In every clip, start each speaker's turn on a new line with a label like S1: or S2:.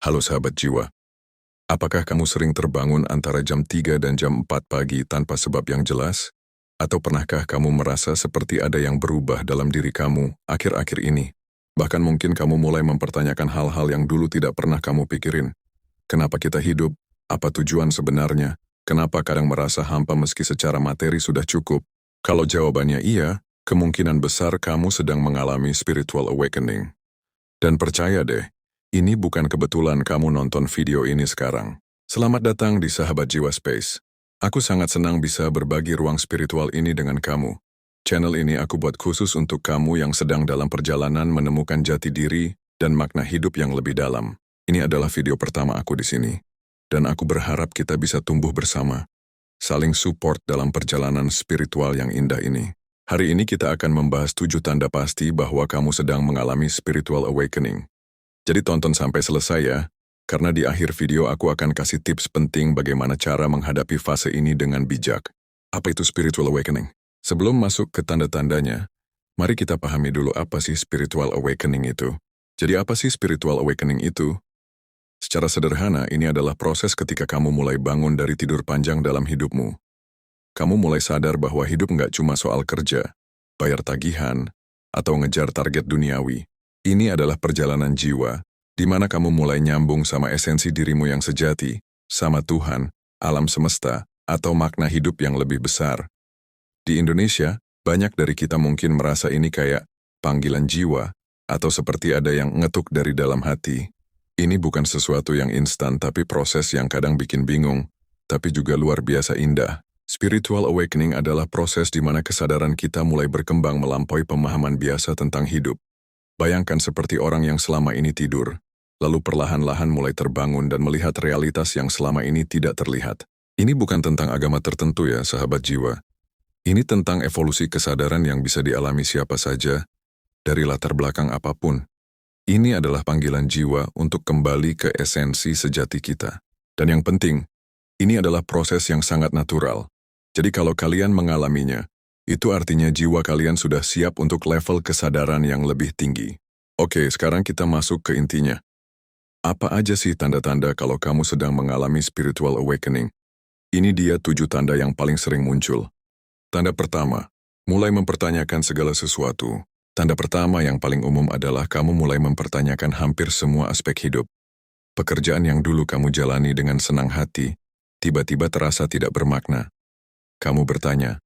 S1: Halo sahabat jiwa, apakah kamu sering terbangun antara jam 3 dan jam 4 pagi tanpa sebab yang jelas? Atau pernahkah kamu merasa seperti ada yang berubah dalam diri kamu akhir-akhir ini? Bahkan mungkin kamu mulai mempertanyakan hal-hal yang dulu tidak pernah kamu pikirin. Kenapa kita hidup? Apa tujuan sebenarnya? Kenapa kadang merasa hampa meski secara materi sudah cukup? Kalau jawabannya iya, kemungkinan besar kamu sedang mengalami spiritual awakening. Dan percaya deh, ini bukan kebetulan kamu nonton video ini sekarang. Selamat datang di Sahabat Jiwa Space. Aku sangat senang bisa berbagi ruang spiritual ini dengan kamu. Channel ini aku buat khusus untuk kamu yang sedang dalam perjalanan menemukan jati diri dan makna hidup yang lebih dalam. Ini adalah video pertama aku di sini. Dan aku berharap kita bisa tumbuh bersama, saling support dalam perjalanan spiritual yang indah ini. Hari ini kita akan membahas 7 tanda pasti bahwa kamu sedang mengalami spiritual awakening. Jadi tonton sampai selesai ya, karena di akhir video aku akan kasih tips penting bagaimana cara menghadapi fase ini dengan bijak. Apa itu spiritual awakening? Sebelum masuk ke tanda-tandanya, mari kita pahami dulu apa sih spiritual awakening itu. Jadi apa sih spiritual awakening itu? Secara sederhana, ini adalah proses ketika kamu mulai bangun dari tidur panjang dalam hidupmu. Kamu mulai sadar bahwa hidup nggak cuma soal kerja, bayar tagihan, atau ngejar target duniawi. Ini adalah perjalanan jiwa, di mana kamu mulai nyambung sama esensi dirimu yang sejati, sama Tuhan, alam semesta, atau makna hidup yang lebih besar. Di Indonesia, banyak dari kita mungkin merasa ini kayak panggilan jiwa, atau seperti ada yang ngetuk dari dalam hati. Ini bukan sesuatu yang instan, tapi proses yang kadang bikin bingung, tapi juga luar biasa indah. Spiritual awakening adalah proses di mana kesadaran kita mulai berkembang melampaui pemahaman biasa tentang hidup. Bayangkan seperti orang yang selama ini tidur, lalu perlahan-lahan mulai terbangun dan melihat realitas yang selama ini tidak terlihat. Ini bukan tentang agama tertentu ya, sahabat jiwa. Ini tentang evolusi kesadaran yang bisa dialami siapa saja, dari latar belakang apapun. Ini adalah panggilan jiwa untuk kembali ke esensi sejati kita. Dan yang penting, ini adalah proses yang sangat natural. Jadi kalau kalian mengalaminya, itu artinya jiwa kalian sudah siap untuk level kesadaran yang lebih tinggi. Oke, sekarang kita masuk ke intinya. Apa aja sih tanda-tanda kalau kamu sedang mengalami spiritual awakening? Ini dia 7 tanda yang paling sering muncul. Tanda pertama, mulai mempertanyakan segala sesuatu. Tanda pertama yang paling umum adalah kamu mulai mempertanyakan hampir semua aspek hidup. Pekerjaan yang dulu kamu jalani dengan senang hati, tiba-tiba terasa tidak bermakna. Kamu bertanya,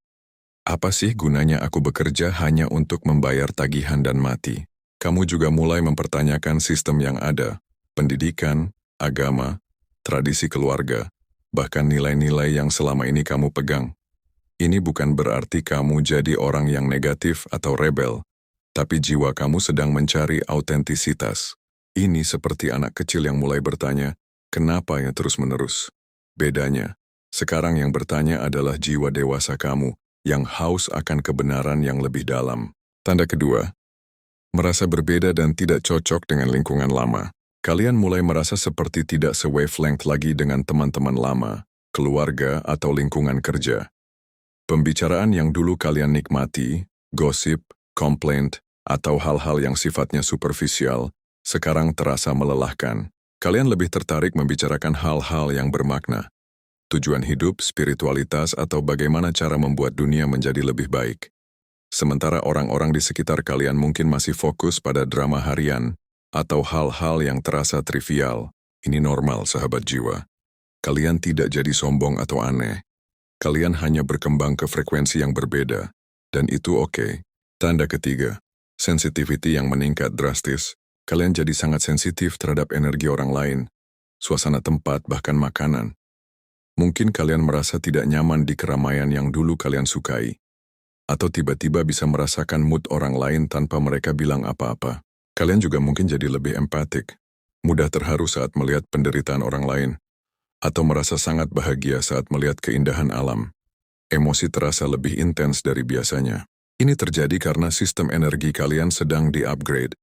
S1: apa sih gunanya aku bekerja hanya untuk membayar tagihan dan mati? Kamu juga mulai mempertanyakan sistem yang ada, pendidikan, agama, tradisi keluarga, bahkan nilai-nilai yang selama ini kamu pegang. Ini bukan berarti kamu jadi orang yang negatif atau rebel, tapi jiwa kamu sedang mencari autentisitas. Ini seperti anak kecil yang mulai bertanya, kenapa ya terus-menerus? Bedanya, sekarang yang bertanya adalah jiwa dewasa kamu, yang haus akan kebenaran yang lebih dalam. Tanda kedua, merasa berbeda dan tidak cocok dengan lingkungan lama. Kalian mulai merasa seperti tidak se-wavelength lagi dengan teman-teman lama, keluarga, atau lingkungan kerja. Pembicaraan yang dulu kalian nikmati, gosip, komplain, atau hal-hal yang sifatnya superficial, sekarang terasa melelahkan. Kalian lebih tertarik membicarakan hal-hal yang bermakna. Tujuan hidup, spiritualitas, atau bagaimana cara membuat dunia menjadi lebih baik. Sementara orang-orang di sekitar kalian mungkin masih fokus pada drama harian, atau hal-hal yang terasa trivial. Ini normal, sahabat jiwa. Kalian tidak jadi sombong atau aneh. Kalian hanya berkembang ke frekuensi yang berbeda, dan itu oke. Tanda ketiga, sensitivity yang meningkat drastis. Kalian jadi sangat sensitif terhadap energi orang lain, suasana tempat, bahkan makanan. Mungkin kalian merasa tidak nyaman di keramaian yang dulu kalian sukai. Atau tiba-tiba bisa merasakan mood orang lain tanpa mereka bilang apa-apa. Kalian juga mungkin jadi lebih empatik, mudah terharu saat melihat penderitaan orang lain, atau merasa sangat bahagia saat melihat keindahan alam. Emosi terasa lebih intens dari biasanya. Ini terjadi karena sistem energi kalian sedang di-upgrade.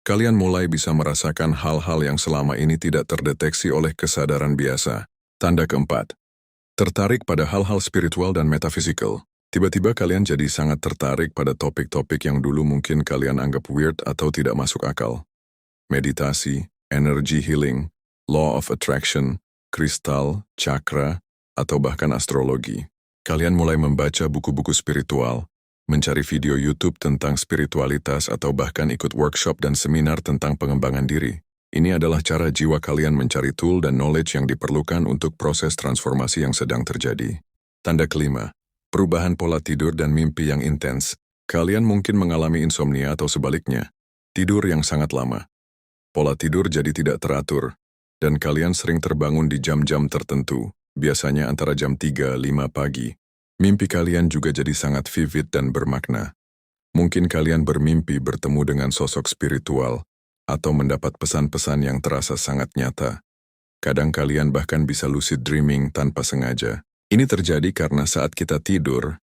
S1: Kalian mulai bisa merasakan hal-hal yang selama ini tidak terdeteksi oleh kesadaran biasa. Tanda keempat, tertarik pada hal-hal spiritual dan metafisikal. Tiba-tiba kalian jadi sangat tertarik pada topik-topik yang dulu mungkin kalian anggap weird atau tidak masuk akal. Meditasi, energy healing, law of attraction, kristal, cakra, atau bahkan astrologi. Kalian mulai membaca buku-buku spiritual, mencari video YouTube tentang spiritualitas atau bahkan ikut workshop dan seminar tentang pengembangan diri. Ini adalah cara jiwa kalian mencari tool dan knowledge yang diperlukan untuk proses transformasi yang sedang terjadi. Tanda kelima, perubahan pola tidur dan mimpi yang intens. Kalian mungkin mengalami insomnia atau sebaliknya, tidur yang sangat lama. Pola tidur jadi tidak teratur, dan kalian sering terbangun di jam-jam tertentu, biasanya antara jam 3-5 pagi. Mimpi kalian juga jadi sangat vivid dan bermakna. Mungkin kalian bermimpi bertemu dengan sosok spiritual, atau mendapat pesan-pesan yang terasa sangat nyata. Kadang kalian bahkan bisa lucid dreaming tanpa sengaja. Ini terjadi karena saat kita tidur,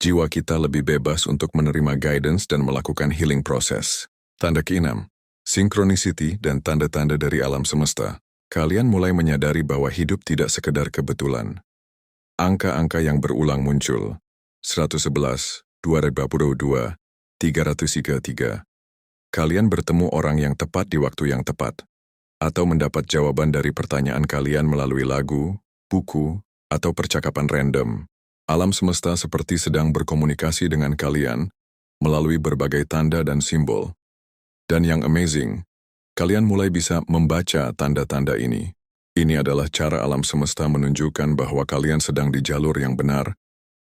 S1: jiwa kita lebih bebas untuk menerima guidance dan melakukan healing process. Tanda keenam, synchronicity dan tanda-tanda dari alam semesta. Kalian mulai menyadari bahwa hidup tidak sekedar kebetulan. Angka-angka yang berulang muncul, 111, 222, 333. Kalian bertemu orang yang tepat di waktu yang tepat, atau mendapat jawaban dari pertanyaan kalian melalui lagu, buku, atau percakapan random. Alam semesta seperti sedang berkomunikasi dengan kalian melalui berbagai tanda dan simbol. Dan yang amazing, kalian mulai bisa membaca tanda-tanda ini. Ini adalah cara alam semesta menunjukkan bahwa kalian sedang di jalur yang benar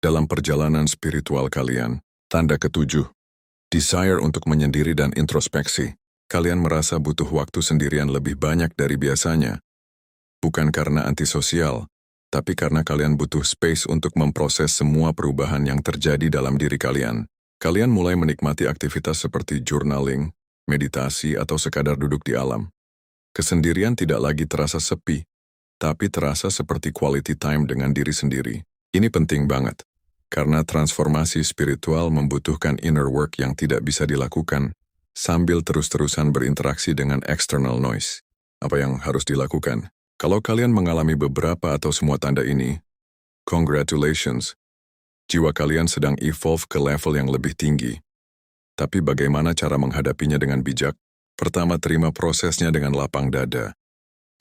S1: dalam perjalanan spiritual kalian. Tanda ketujuh, desire untuk menyendiri dan introspeksi. Kalian merasa butuh waktu sendirian lebih banyak dari biasanya. Bukan karena antisosial, tapi karena kalian butuh space untuk memproses semua perubahan yang terjadi dalam diri kalian. Kalian mulai menikmati aktivitas seperti journaling, meditasi, atau sekadar duduk di alam. Kesendirian tidak lagi terasa sepi, tapi terasa seperti quality time dengan diri sendiri. Ini penting banget, karena transformasi spiritual membutuhkan inner work yang tidak bisa dilakukan sambil terus-terusan berinteraksi dengan external noise. Apa yang harus dilakukan? Kalau kalian mengalami beberapa atau semua tanda ini, congratulations, jiwa kalian sedang evolve ke level yang lebih tinggi. Tapi bagaimana cara menghadapinya dengan bijak? Pertama, terima prosesnya dengan lapang dada.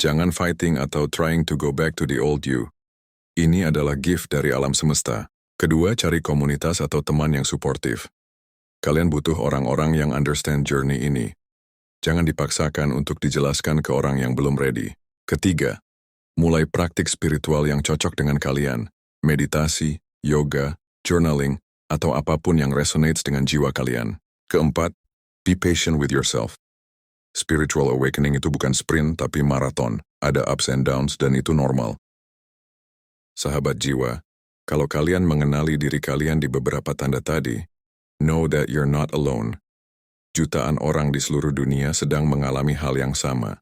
S1: Jangan fighting atau trying to go back to the old you. Ini adalah gift dari alam semesta. Kedua, cari komunitas atau teman yang suportif. Kalian butuh orang-orang yang understand journey ini. Jangan dipaksakan untuk dijelaskan ke orang yang belum ready. Ketiga, mulai praktik spiritual yang cocok dengan kalian. Meditasi, yoga, journaling, atau apapun yang resonates dengan jiwa kalian. Keempat, be patient with yourself. Spiritual awakening itu bukan sprint tapi maraton. Ada ups and downs dan itu normal. Sahabat jiwa, kalau kalian mengenali diri kalian di beberapa tanda tadi, know that you're not alone. Jutaan orang di seluruh dunia sedang mengalami hal yang sama.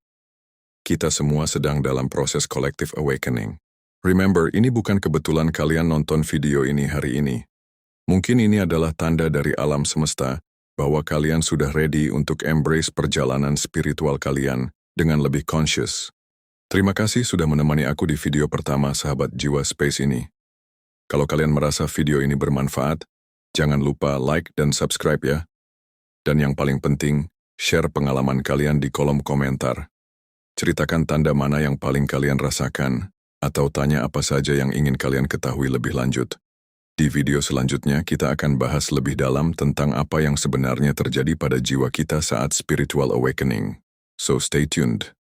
S1: Kita semua sedang dalam proses collective awakening. Remember, ini bukan kebetulan kalian nonton video ini hari ini. Mungkin ini adalah tanda dari alam semesta bahwa kalian sudah ready untuk embrace perjalanan spiritual kalian dengan lebih conscious. Terima kasih sudah menemani aku di video pertama Sahabat Jiwa Space ini. Kalau kalian merasa video ini bermanfaat, jangan lupa like dan subscribe ya. Dan yang paling penting, share pengalaman kalian di kolom komentar. Ceritakan tanda mana yang paling kalian rasakan, atau tanya apa saja yang ingin kalian ketahui lebih lanjut. Di video selanjutnya kita akan bahas lebih dalam tentang apa yang sebenarnya terjadi pada jiwa kita saat spiritual awakening. So stay tuned.